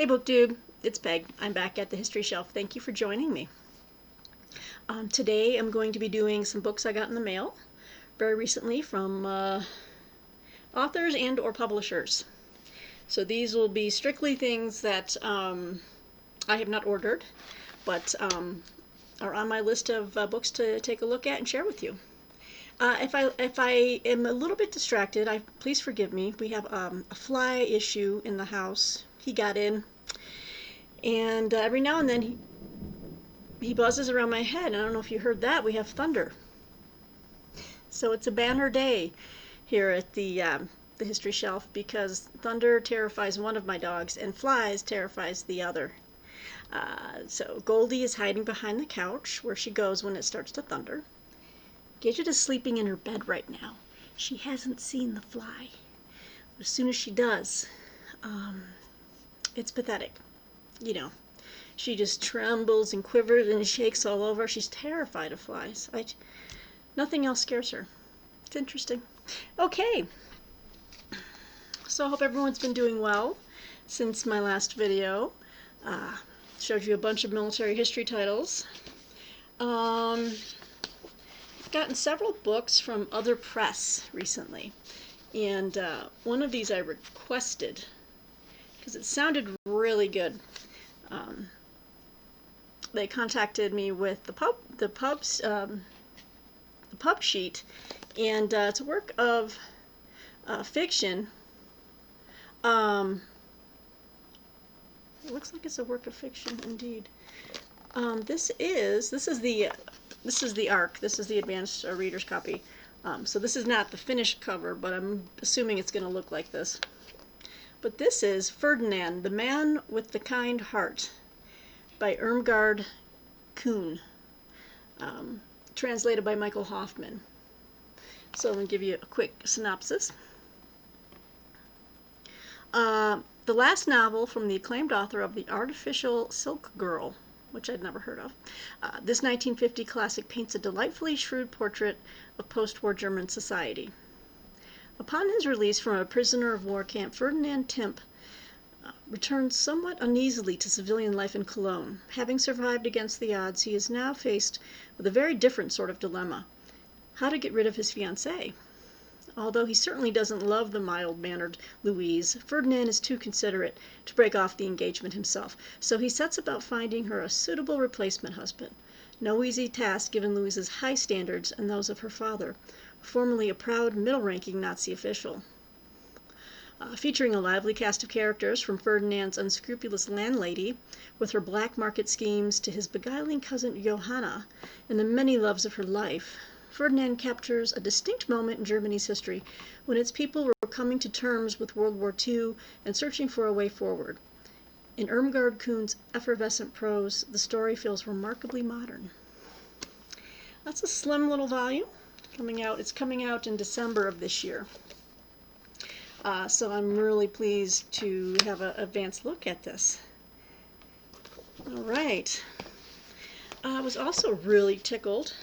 Hey BookTube, it's Peg. I'm back at the History Shelf. Thank you for joining me. Today I'm going to be doing some books I got in the mail very recently from authors and or publishers. So these will be strictly things that I have not ordered, but are on my list of books to take a look at and share with you. If I am a little bit distracted, please forgive me. We have a fly issue in the house. He got in, and every now and then he buzzes around my head. And I don't know if you heard that. We have thunder. So it's a banner day here at the History Shelf because thunder terrifies one of my dogs and flies terrifies the other. So Goldie is hiding behind the couch where she goes when it starts to thunder. Gidget is sleeping in her bed right now. She hasn't seen the fly. But as soon as she does, it's pathetic. You know, she just trembles and quivers and shakes all over. She's terrified of flies. Nothing else scares her. It's interesting. Okay. So I hope everyone's been doing well since my last video. Showed you a bunch of military history titles. I've gotten several books from other press recently, and one of these I requested because it sounded really good. They contacted me with the pub sheet, and it's a work of fiction. It looks like it's a work of fiction indeed. This is the ARC. This is the advanced reader's copy. So this is not the finished cover, but I'm assuming it's going to look like this. But this is Ferdinand, the Man with the Kind Heart by Irmgard Kuhn, translated by Michael Hoffman. So I'm going to give you a quick synopsis. The last novel from the acclaimed author of The Artificial Silk Girl, which I'd never heard of. This 1950 classic paints a delightfully shrewd portrait of post-war German society. Upon his release from a prisoner of war camp, Ferdinand Timp returns somewhat uneasily to civilian life in Cologne. Having survived against the odds, he is now faced with a very different sort of dilemma: how to get rid of his fiancée. Although he certainly doesn't love the mild-mannered Louise, Ferdinand is too considerate to break off the engagement himself, so he sets about finding her a suitable replacement husband. No easy task given Louise's high standards and those of her father, formerly a proud middle-ranking Nazi official. Featuring a lively cast of characters, from Ferdinand's unscrupulous landlady with her black market schemes to his beguiling cousin Johanna and the many loves of her life, Ferdinand captures a distinct moment in Germany's history when its people were coming to terms with World War II and searching for a way forward. In Irmgard Kuhn's effervescent prose, the story feels remarkably modern. That's a slim little volume coming out. It's coming out in December of this year. So I'm really pleased to have an advanced look at this. All right. I was also really tickled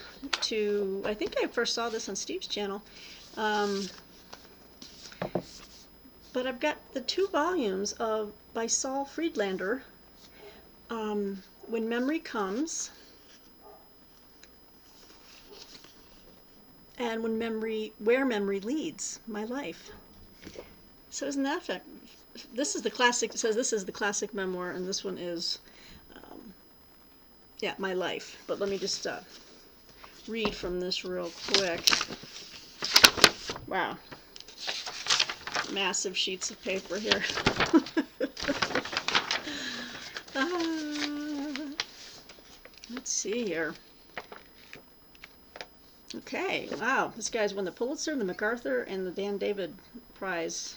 to, I think I first saw this on Steve's channel, but I've got the 2 volumes by Saul Friedlander, When Memory Comes, and Where Memory Leads, My Life. So isn't that fact? This is the classic. It says this is the classic memoir, and this one is, yeah, My Life. But let me just read from this real quick. Wow, massive sheets of paper here. Let's see here. Okay, wow, this guy's won the Pulitzer, the MacArthur, and the Dan David Prize.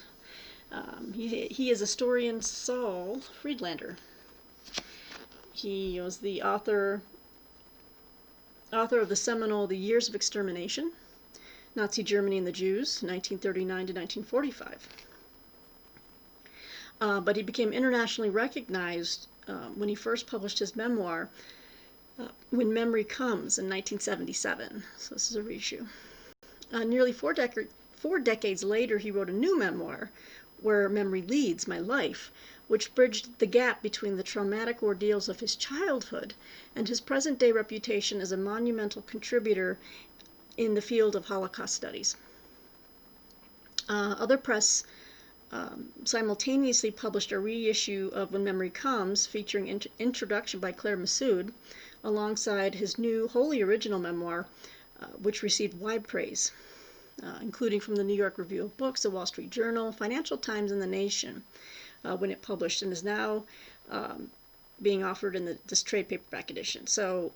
He is historian Saul Friedlander. He was the author of the seminal The Years of Extermination, Nazi Germany and the Jews, 1939 to 1945. But he became internationally recognized when he first published his memoir, When Memory Comes, in 1977. So this is a reissue. Nearly 4 decades later, he wrote a new memoir, Where Memory Leads, My Life, which bridged the gap between the traumatic ordeals of his childhood and his present-day reputation as a monumental contributor in the field of Holocaust studies. Other press simultaneously published a reissue of When Memory Comes, featuring introduction by Claire Massoud, alongside his new, wholly original memoir, which received wide praise, including from the New York Review of Books, the Wall Street Journal, Financial Times, and The Nation, when it published, and is now being offered in this trade paperback edition. So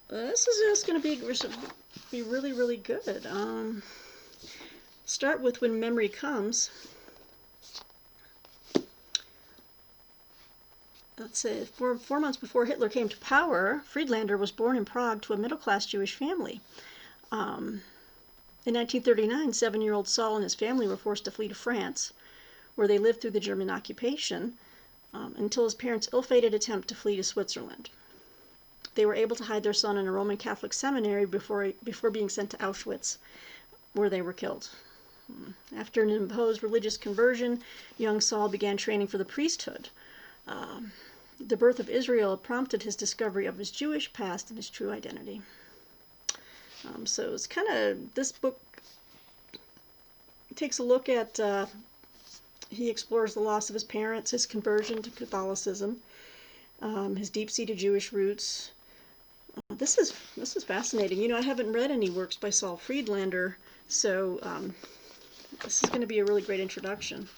this is just going to be really, really good. Start with When Memory Comes. Let's say 4 months before Hitler came to power, Friedlander was born in Prague to a middle-class Jewish family. In 1939, 7-year-old Saul and his family were forced to flee to France, where they lived through the German occupation, until his parents' ill-fated attempt to flee to Switzerland. They were able to hide their son in a Roman Catholic seminary before being sent to Auschwitz, where they were killed. After an imposed religious conversion, young Saul began training for the priesthood. The birth of Israel prompted his discovery of his Jewish past and his true identity. So it's kind of, this book takes a look at, he explores the loss of his parents, his conversion to Catholicism, his deep-seated Jewish roots. This is fascinating. You know, I haven't read any works by Saul Friedlander, so this is going to be a really great introduction.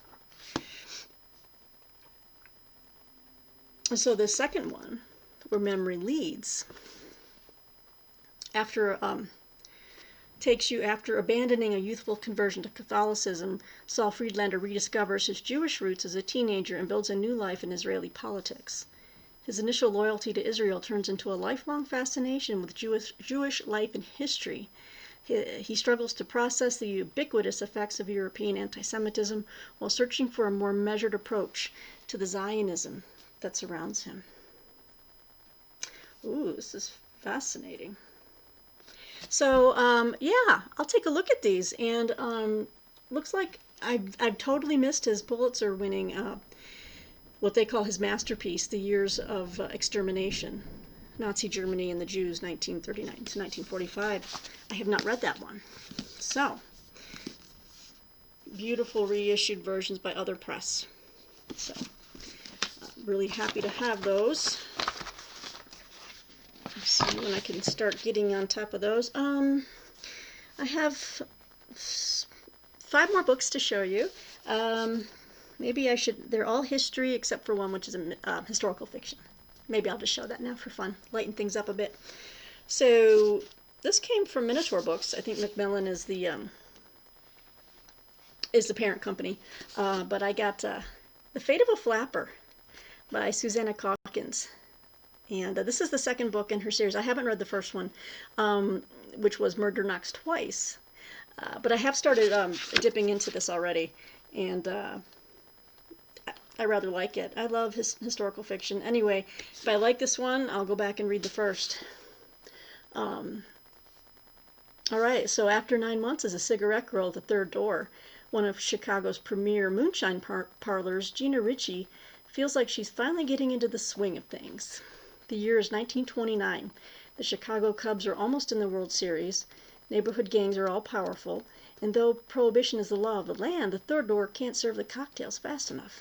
So the second one, Where Memory Leads, takes you after abandoning a youthful conversion to Catholicism. Saul Friedlander rediscovers his Jewish roots as a teenager and builds a new life in Israeli politics. His initial loyalty to Israel turns into a lifelong fascination with Jewish life and history. He struggles to process the ubiquitous effects of European anti-Semitism while searching for a more measured approach to the Zionism that surrounds him. Ooh, this is fascinating. So, yeah, I'll take a look at these, and looks like I've totally missed his Pulitzer-winning, what they call his masterpiece, The Years of Extermination, Nazi Germany and the Jews, 1939 to 1945. I have not read that one. So, beautiful reissued versions by other press. So, really happy to have those. Let's see when I can start getting on top of those. I have 5 more books to show you. Maybe I should, they're all history except for one which is a historical fiction. Maybe I'll just show that now for fun, lighten things up a bit. So this came from Minotaur Books. I think Macmillan is the parent company. But I got The Fate of a Flapper by Susannah Hawkins. And this is the second book in her series. I haven't read the first one, which was Murder Knocks Twice. But I have started dipping into this already, and I rather like it. I love historical fiction. Anyway, if I like this one, I'll go back and read the first. All right, so after 9 months as a cigarette girl at the Third Door, one of Chicago's premier moonshine parlors, Gina Ritchie feels like she's finally getting into the swing of things. The year is 1929. The Chicago Cubs are almost in the World Series. Neighborhood gangs are all powerful, and though prohibition is the law of the land, the Third Door can't serve the cocktails fast enough.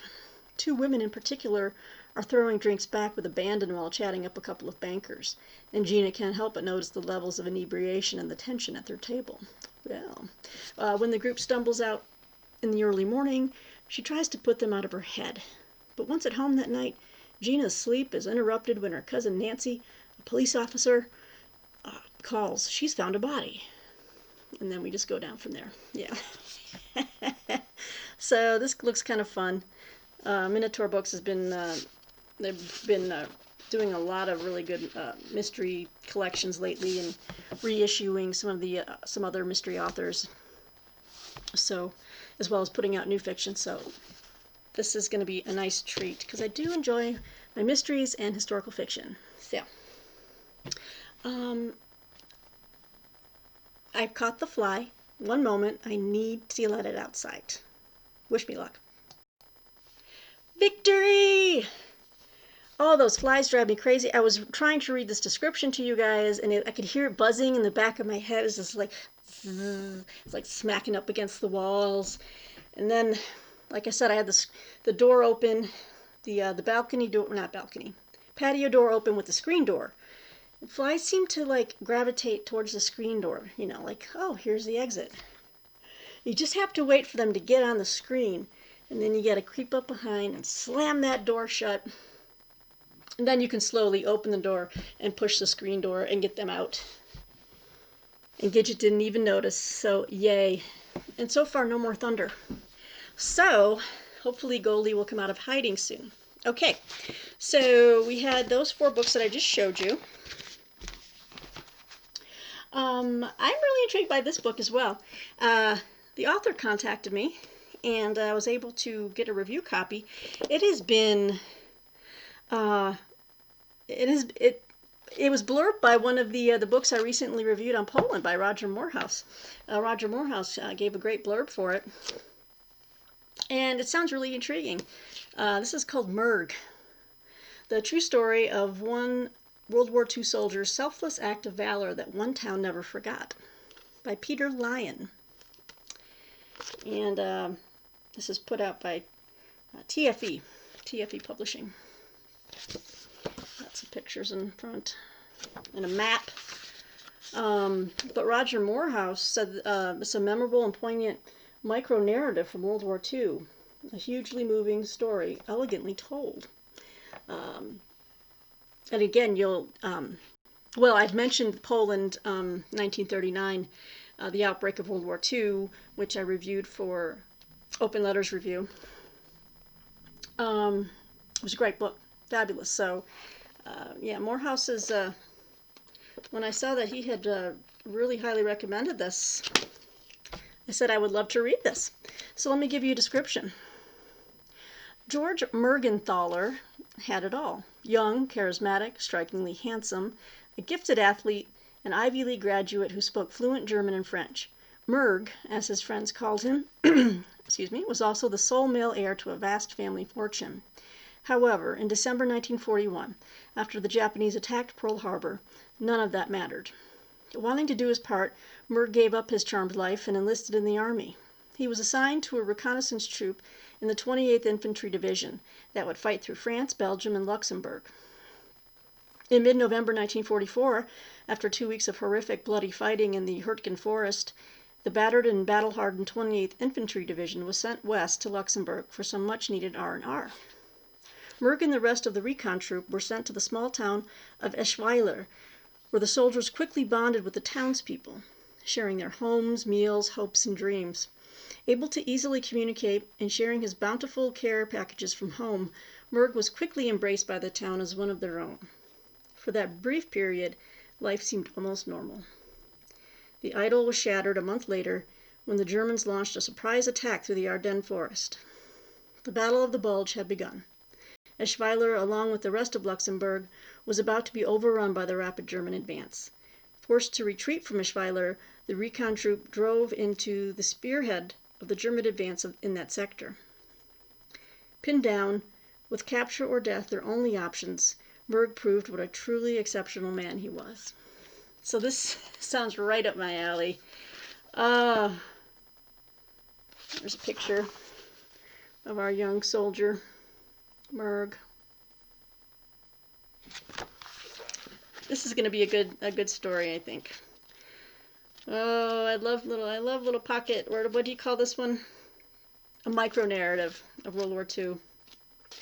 2 women in particular are throwing drinks back with abandon while chatting up a couple of bankers, and Gina can't help but notice the levels of inebriation and the tension at their table. Well, when the group stumbles out in the early morning, she tries to put them out of her head. But once at home that night, Gina's sleep is interrupted when her cousin Nancy, a police officer, calls. She's found a body. And then we just go down from there. Yeah. So this looks kind of fun. Minotaur Books has been, they've been doing a lot of really good mystery collections lately and reissuing some other mystery authors. So, as well as putting out new fiction. So this is going to be a nice treat because I do enjoy my mysteries and historical fiction. So, I've caught the fly. One moment, I need to let it outside. Wish me luck. Victory! Oh, those flies drive me crazy. I was trying to read this description to you guys, and I could hear it buzzing in the back of my head. It's just like, zzz, it's like smacking up against the walls. And then, like I said, I had the door open, the balcony door, not balcony, patio door open with the screen door. The flies seem to like gravitate towards the screen door, like, oh, here's the exit. You just have to wait for them to get on the screen, and then you got to creep up behind and slam that door shut. And then you can slowly open the door and push the screen door and get them out. And Gidget didn't even notice, so yay. And so far, no more thunder. So, hopefully Goldie will come out of hiding soon. Okay, so we had those 4 books that I just showed you. I'm really intrigued by this book as well. The author contacted me, and I was able to get a review copy. It has been... It was blurbed by one of the books I recently reviewed on Poland by Roger Morehouse. Roger Morehouse gave a great blurb for it, and it sounds really intriguing. This is called Murg, the true story of one World War II soldier's selfless act of valor that one town never forgot, by Peter Lyon. And this is put out by TFE Publishing. Lots of pictures in front and a map. But Roger Morehouse said it's a memorable and poignant micro-narrative from World War II. A hugely moving story, elegantly told. And again, I've mentioned Poland, 1939, the outbreak of World War II, which I reviewed for Open Letters Review. It was a great book. Fabulous. So, Morehouse is, when I saw that he had really highly recommended this, I said I would love to read this. So let me give you a description. George Mergenthaler had it all. Young, charismatic, strikingly handsome, a gifted athlete, an Ivy League graduate who spoke fluent German and French. Merg, as his friends called him, was also the sole male heir to a vast family fortune. However, in December 1941, after the Japanese attacked Pearl Harbor, none of that mattered. Wanting to do his part, Merg gave up his charmed life and enlisted in the Army. He was assigned to a reconnaissance troop in the 28th Infantry Division that would fight through France, Belgium, and Luxembourg. In mid-November 1944, after 2 weeks of horrific, bloody fighting in the Hurtgen Forest, the battered and battle-hardened 28th Infantry Division was sent west to Luxembourg for some much-needed R&R. Merg and the rest of the recon troop were sent to the small town of Eschweiler, where the soldiers quickly bonded with the townspeople, sharing their homes, meals, hopes, and dreams. Able to easily communicate and sharing his bountiful care packages from home, Merg was quickly embraced by the town as one of their own. For that brief period, life seemed almost normal. The idyll was shattered a month later when the Germans launched a surprise attack through the Ardennes forest. The Battle of the Bulge had begun. Eschweiler, along with the rest of Luxembourg, was about to be overrun by the rapid German advance. Forced to retreat from Eschweiler, the recon troop drove into the spearhead of the German advance in that sector. Pinned down, with capture or death their only options, Merg proved what a truly exceptional man he was. So this sounds right up my alley. There's a picture of our young soldier, Merg. This is going to be a good story, I think. Oh, I love little pocket. What do you call this one? A micro narrative of World War II.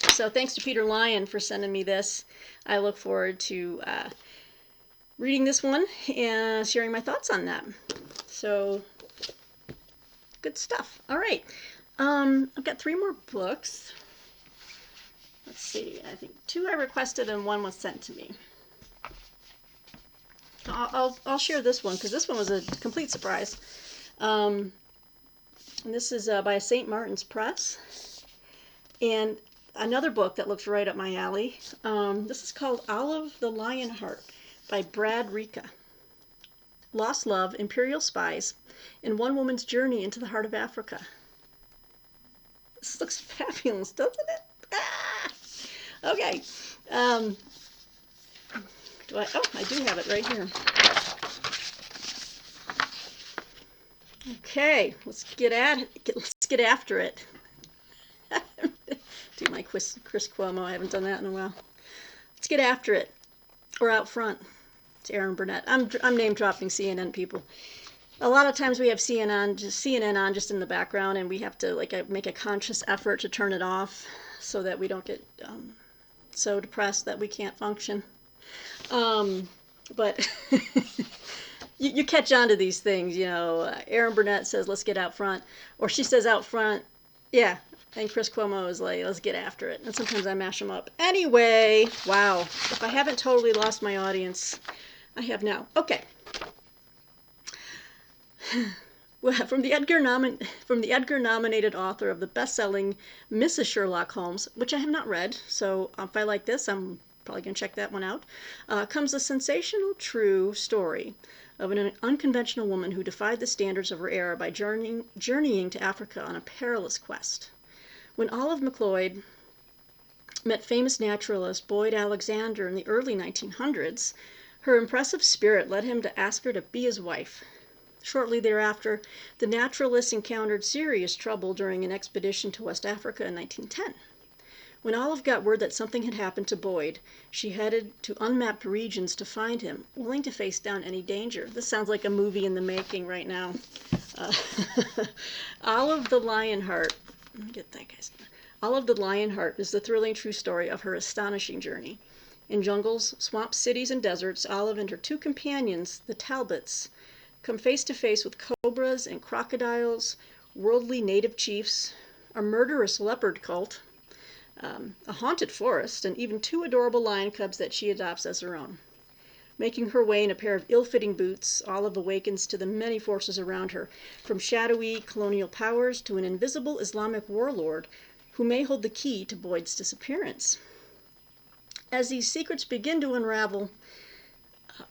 So thanks to Peter Lyon for sending me this. I look forward to reading this one and sharing my thoughts on that. So good stuff. All right. I've got 3 more books. Let's see. I think 2 I requested and 1 was sent to me. I'll share this one because this one was a complete surprise. And this is by St. Martin's Press. And another book that looks right up my alley. This is called Olive the Lionheart by Brad Rika. Lost Love, Imperial Spies, and One Woman's Journey into the Heart of Africa. This looks fabulous, doesn't it? Okay. I do have it right here. Okay, let's get after it. Do my Chris Cuomo. I haven't done that in a while. Let's get after it. Or out front. It's Aaron Burnett. I'm name dropping CNN people. A lot of times we have CNN on just in the background, and we have to make a conscious effort to turn it off so that we don't get so depressed that we can't function. But you catch on to these things, Aaron Burnett says, let's get out front. Or she says out front, yeah. And Chris Cuomo is like, let's get after it. And sometimes I mash them up. Anyway, wow. If I haven't totally lost my audience, I have now. Okay. Well, from the Edgar-nominated author of the best-selling Mrs. Sherlock Holmes, which I have not read, so if I like this, I'm probably going to check that one out, comes a sensational true story of an unconventional woman who defied the standards of her era by journeying to Africa on a perilous quest. When Olive McLeod met famous naturalist Boyd Alexander in the early 1900s, her impressive spirit led him to ask her to be his wife. Shortly thereafter, the naturalist encountered serious trouble during an expedition to West Africa in 1910. When Olive got word that something had happened to Boyd, she headed to unmapped regions to find him, willing to face down any danger. This sounds like a movie in the making right now. Olive the Lionheart. Let me get that guy's name. Olive the Lionheart is the thrilling true story of her astonishing journey. In jungles, swamps, cities, and deserts, Olive and her two companions, the Talbots, come face to face with cobras and crocodiles, worldly native chiefs, a murderous leopard cult, a haunted forest, and even two adorable lion cubs that she adopts as her own. Making her way in a pair of ill-fitting boots, Olive awakens to the many forces around her, from shadowy colonial powers to an invisible Islamic warlord who may hold the key to Boyd's disappearance. As these secrets begin to unravel,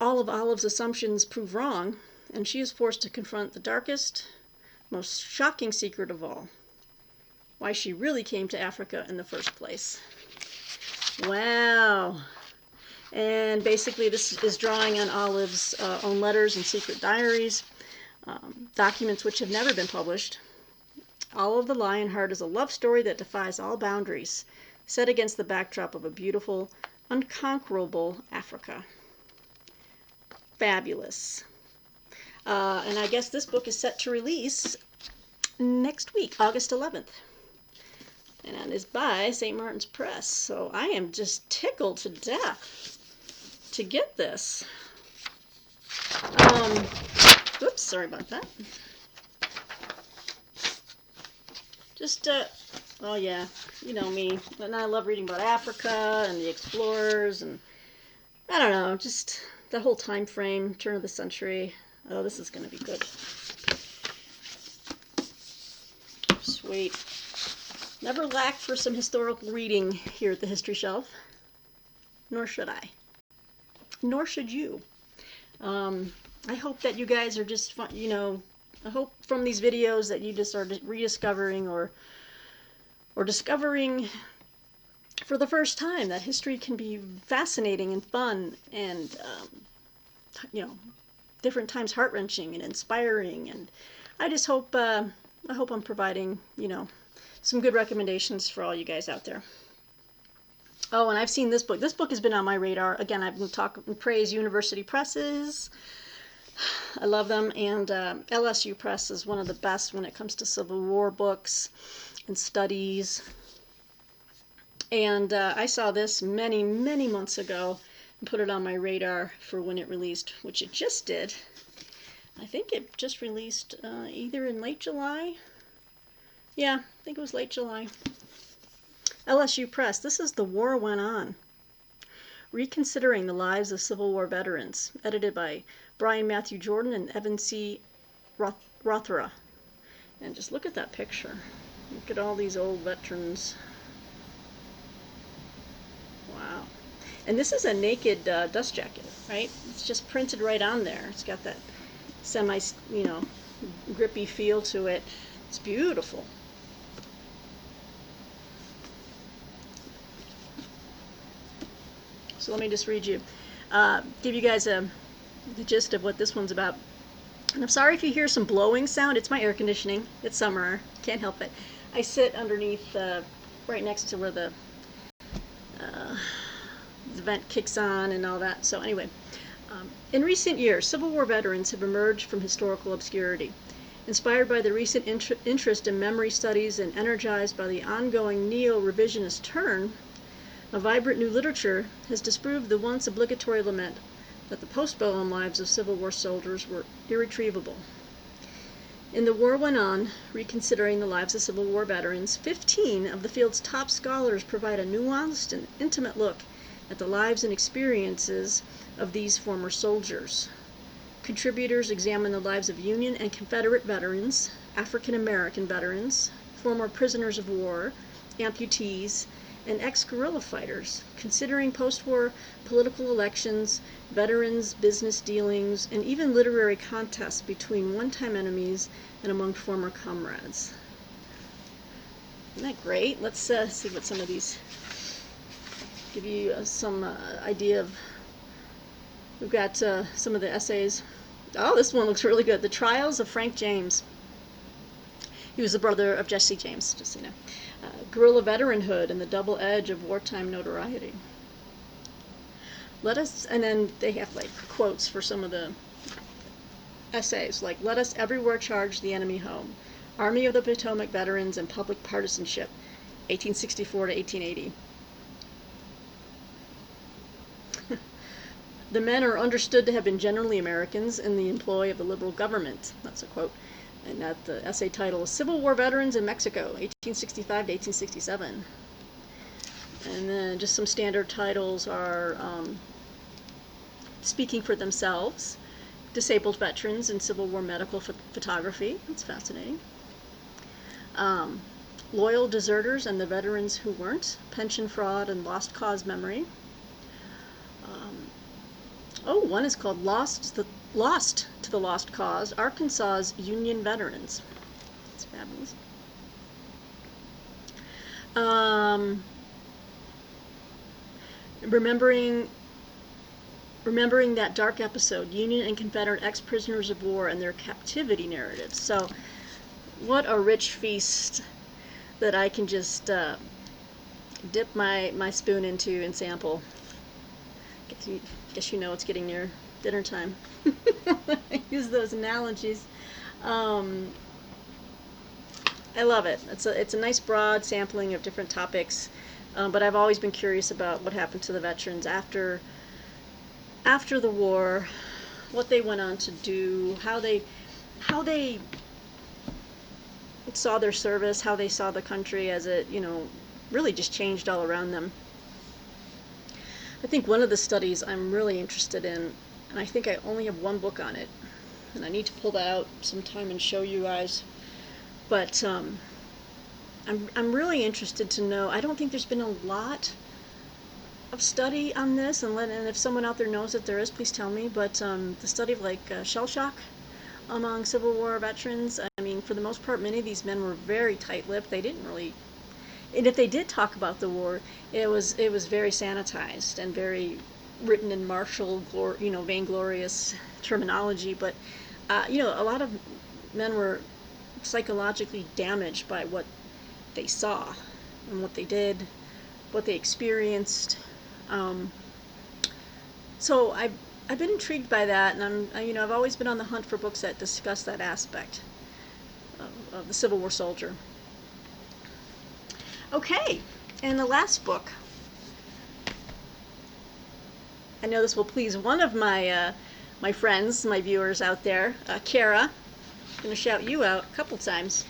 all of Olive's assumptions prove wrong, and she is forced to confront the darkest, most shocking secret of all: why she really came to Africa in the first place. Wow. And basically this is drawing on Olive's own letters and secret diaries, documents which have never been published. Olive the Lionheart is a love story that defies all boundaries, set against the backdrop of a beautiful, unconquerable Africa. Fabulous. And I guess this book is set to release next week, August 11th. And it is by St. Martin's Press. So I am just tickled to death to get this. Oops, sorry about that. Just, oh yeah, you know me. And I love reading about Africa and the explorers, and I don't know, just the whole time frame, turn of the century. Oh, this is going to be good. Sweet. Never lack for some historical reading here at the History Shelf. Nor should I. Nor should you. I hope that you guys are just fun, I hope from these videos that you just are rediscovering or discovering for the first time that history can be fascinating and fun and, different times heart-wrenching and inspiring. And I just hope, I hope I'm providing, some good recommendations for all you guys out there. Oh, and I've seen this book. This book has been on my radar. Again, I've been talking praise University Presses. I love them, and LSU Press is one of the best when it comes to Civil War books and studies. And I saw this many, many months ago and put it on my radar for when it released, which it just did. I think it just released either in late July. Yeah, I think it was late July. LSU Press. This is The War Went On. Reconsidering the Lives of Civil War Veterans, edited by Brian Matthew Jordan and Evan C. Rothera. And just look at that picture. Look at all these old veterans. Wow. And this is a naked dust jacket, right? It's just printed right on there. It's got that semi, grippy feel to it. It's beautiful. So let me just read you, give you guys the gist of what this one's about. And I'm sorry if you hear some blowing sound. It's my air conditioning. It's summer. Can't help it. I sit underneath, right next to where the vent kicks on and all that. So anyway, in recent years, Civil War veterans have emerged from historical obscurity. Inspired by the recent interest in memory studies and energized by the ongoing neo-revisionist turn, a vibrant new literature has disproved the once obligatory lament that the postbellum lives of Civil War soldiers were irretrievable. In The War Went On, Reconsidering the Lives of Civil War Veterans, 15 of the field's top scholars provide a nuanced and intimate look at the lives and experiences of these former soldiers. Contributors examine the lives of Union and Confederate veterans, African American veterans, former prisoners of war, amputees, and ex-guerrilla fighters, considering post-war political elections, veterans' business dealings, and even literary contests between one-time enemies and among former comrades. Isn't that great? Let's see what some of these give you some idea of. We've got some of the essays. Oh, this one looks really good. The Trials of Frank James. He was the brother of Jesse James, just so you know. Guerrilla veteranhood and the double edge of wartime notoriety. And then they have like quotes for some of the essays, like, let us everywhere charge the enemy home. Army of the Potomac veterans and public partisanship, 1864 to 1880. The men are understood to have been generally Americans in the employ of the liberal government. That's a quote. And that the essay title is Civil War Veterans in Mexico, 1865 to 1867. And then just some standard titles are Speaking for Themselves, Disabled Veterans in Civil War Medical Photography. That's fascinating. Loyal Deserters and the Veterans Who Weren't, Pension Fraud and Lost Cause Memory. One is called Lost to the Lost Cause, Arkansas's Union Veterans. That's fabulous. Remembering that dark episode, Union and Confederate ex-prisoners of war and their captivity narratives. So, what a rich feast that I can just dip my spoon into and sample. Guess you know it's getting near dinner time. I use those analogies. I love it. It's a nice broad sampling of different topics, but I've always been curious about what happened to the veterans after the war, what they went on to do, how they saw their service, how they saw the country as it, really just changed all around them. I think one of the studies I'm really interested in, and I think I only have one book on it, and I need to pull that out sometime and show you guys, but I'm really interested to know. I don't think there's been a lot of study on this, and if someone out there knows that there is, please tell me, but the study of shell shock among Civil War veterans, I mean, for the most part, many of these men were very tight-lipped. They didn't really, and if they did talk about the war, it was very sanitized and very written in martial, vainglorious terminology. But a lot of men were psychologically damaged by what they saw and what they did, what they experienced. So I've been intrigued by that, and I've always been on the hunt for books that discuss that aspect of the Civil War soldier. Okay, and the last book. I know this will please one of my friends, my viewers out there, Kara. I'm going to shout you out a couple times.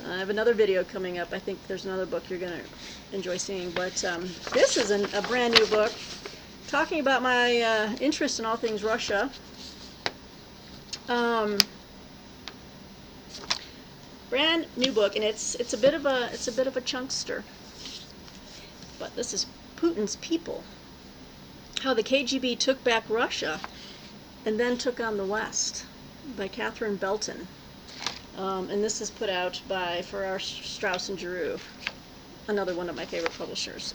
I have another video coming up. I think there's another book you're going to enjoy seeing, but this is a brand new book talking about my interest in all things Russia. Brand new book, and it's a bit of a chunkster. But this is Putin's People: How the KGB Took Back Russia and Then Took on the West, by Catherine Belton. And this is put out by Farrar, Straus and Giroux, another one of my favorite publishers.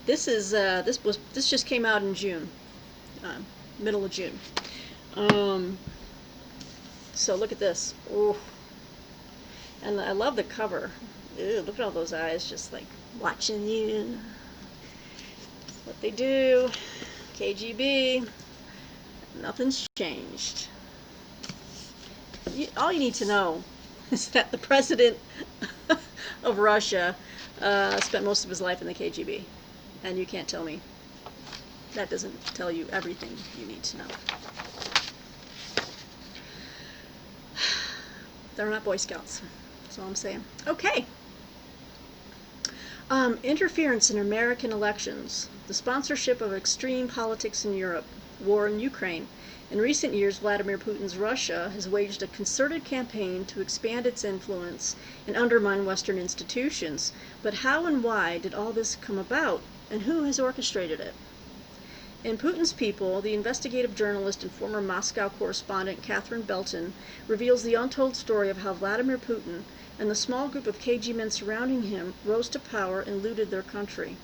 This just came out in June, uh, middle of June. Um, so look at this. Ooh, and I love the cover. Ew, look at all those eyes, just like watching you. That's what they do. KGB. Nothing's changed. All you need to know is that the president of Russia spent most of his life in the KGB, and you can't tell me that doesn't tell you everything you need to know. They're not Boy Scouts. That's all I'm saying. Okay. Interference in American elections, the sponsorship of extreme politics in Europe, war in Ukraine. In recent years, Vladimir Putin's Russia has waged a concerted campaign to expand its influence and undermine Western institutions. But how and why did all this come about, and who has orchestrated it? In Putin's People, the investigative journalist and former Moscow correspondent Catherine Belton reveals the untold story of how Vladimir Putin and the small group of KG men surrounding him rose to power and looted their country.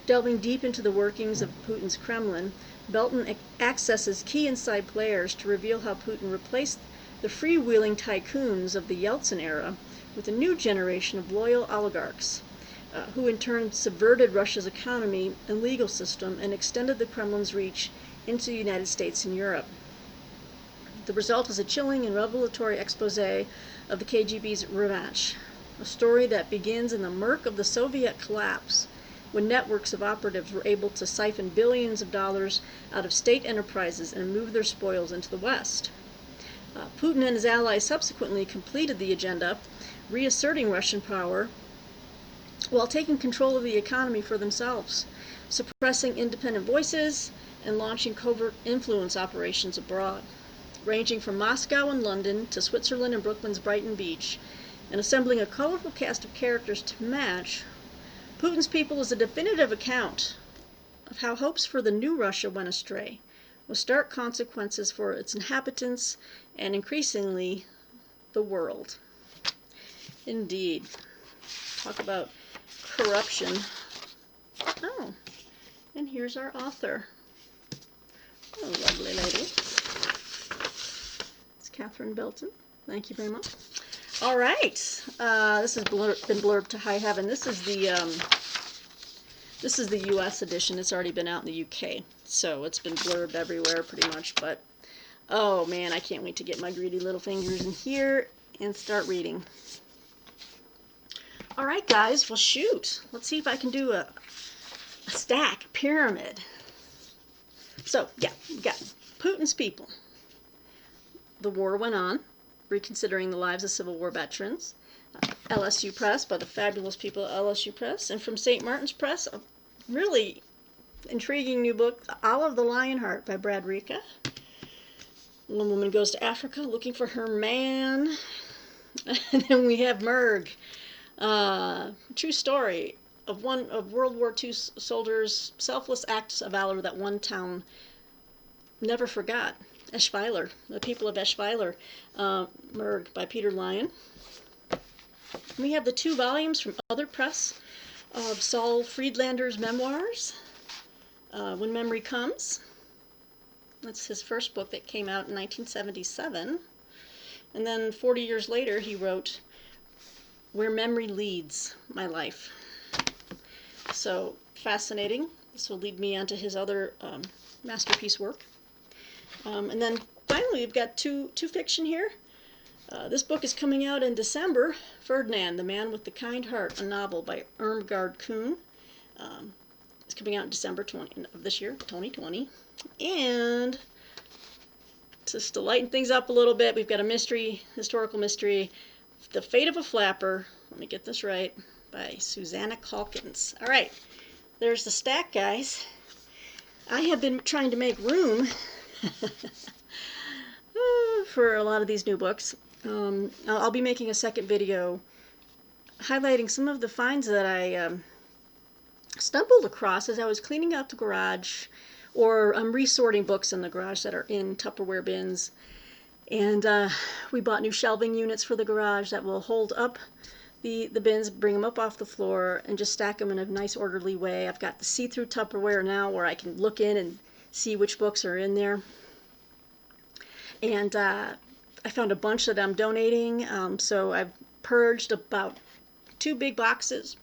Delving deep into the workings of Putin's Kremlin, Belton accesses key inside players to reveal how Putin replaced the freewheeling tycoons of the Yeltsin era with a new generation of loyal oligarchs, who in turn subverted Russia's economy and legal system and extended the Kremlin's reach into the United States and Europe. The result is a chilling and revelatory expose of the KGB's revanche, a story that begins in the murk of the Soviet collapse, when networks of operatives were able to siphon billions of dollars out of state enterprises and move their spoils into the West. Putin and his allies subsequently completed the agenda, reasserting Russian power while taking control of the economy for themselves, suppressing independent voices, and launching covert influence operations abroad, ranging from Moscow and London to Switzerland and Brooklyn's Brighton Beach, and assembling a colorful cast of characters to match. Putin's People is a definitive account of how hopes for the new Russia went astray, with stark consequences for its inhabitants and increasingly the world. Indeed. Talk about corruption. Oh, and here's our author. Oh, lovely lady. It's Catherine Belton. Thank you very much. All right. This has been blurbed to high heaven. This is the U.S. edition. It's already been out in the U.K., so it's been blurbed everywhere pretty much. But oh man, I can't wait to get my greedy little fingers in here and start reading. All right, guys. Well, shoot. Let's see if I can do a stack pyramid. So yeah, we got Putin's People. The war went on. Reconsidering the Lives of Civil War Veterans, LSU Press, by the fabulous people at LSU Press, and from St. Martin's Press, a really intriguing new book, Olive the Lionheart by Brad Rika. One woman goes to Africa looking for her man. And then we have Merg, true story of one of World War II soldiers' selfless acts of valor that one town never forgot. Eschweiler, the people of Eschweiler, Merg by Peter Lyon. We have the 2 volumes from Other Press of Saul Friedlander's memoirs, When Memory Comes. That's his first book that came out in 1977. And then 40 years later, he wrote Where Memory Leads, My Life. So fascinating. This will lead me on to his other masterpiece work. And then finally, we've got two fiction here. This book is coming out in December. Ferdinand, the Man with the Kind Heart, a novel by Irmgard Kuhn. It's coming out in December of this year, 2020. And just to lighten things up a little bit, we've got a mystery, historical mystery, The Fate of a Flapper. Let me get this right, by Susannah Hawkins. All right, there's the stack, guys. I have been trying to make room for a lot of these new books. I'll be making a second video highlighting some of the finds that I stumbled across as I was cleaning out the garage, or I'm resorting books in the garage that are in Tupperware bins. And we bought new shelving units for the garage that will hold up the bins, bring them up off the floor, and just stack them in a nice orderly way. I've got the see-through Tupperware now where I can look in and see which books are in there. And I found a bunch that I'm donating, so I've purged about 2 boxes.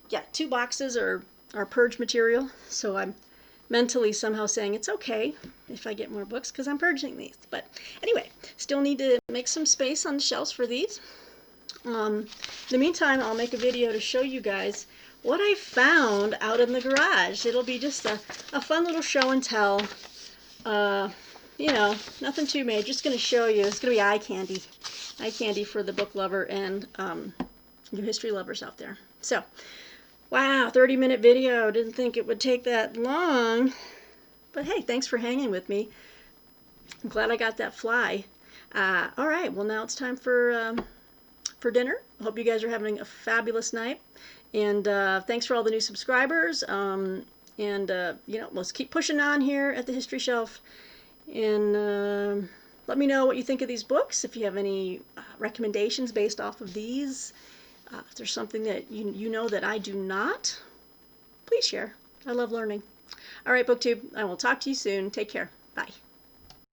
Yeah, 2 boxes are purge material, so I'm mentally somehow saying it's okay if I get more books because I'm purging these. But anyway, still need to make some space on the shelves for these. In the meantime, I'll make a video to show you guys what I found out in the garage. It'll be just a fun little show and tell. You know, nothing too major. Just going to show you. It's going to be eye candy for the book lover and you history lovers out there. So, wow, 30-minute video. Didn't think it would take that long. But hey, thanks for hanging with me. I'm glad I got that fly. All right, well now it's time for dinner. I hope you guys are having a fabulous night. And thanks for all the new subscribers. You know, let's keep pushing on here at the History Shelf. And let me know what you think of these books. If you have any recommendations based off of these. If there's something that you know that I do not, please share. I love learning. All right, BookTube, I will talk to you soon. Take care. Bye.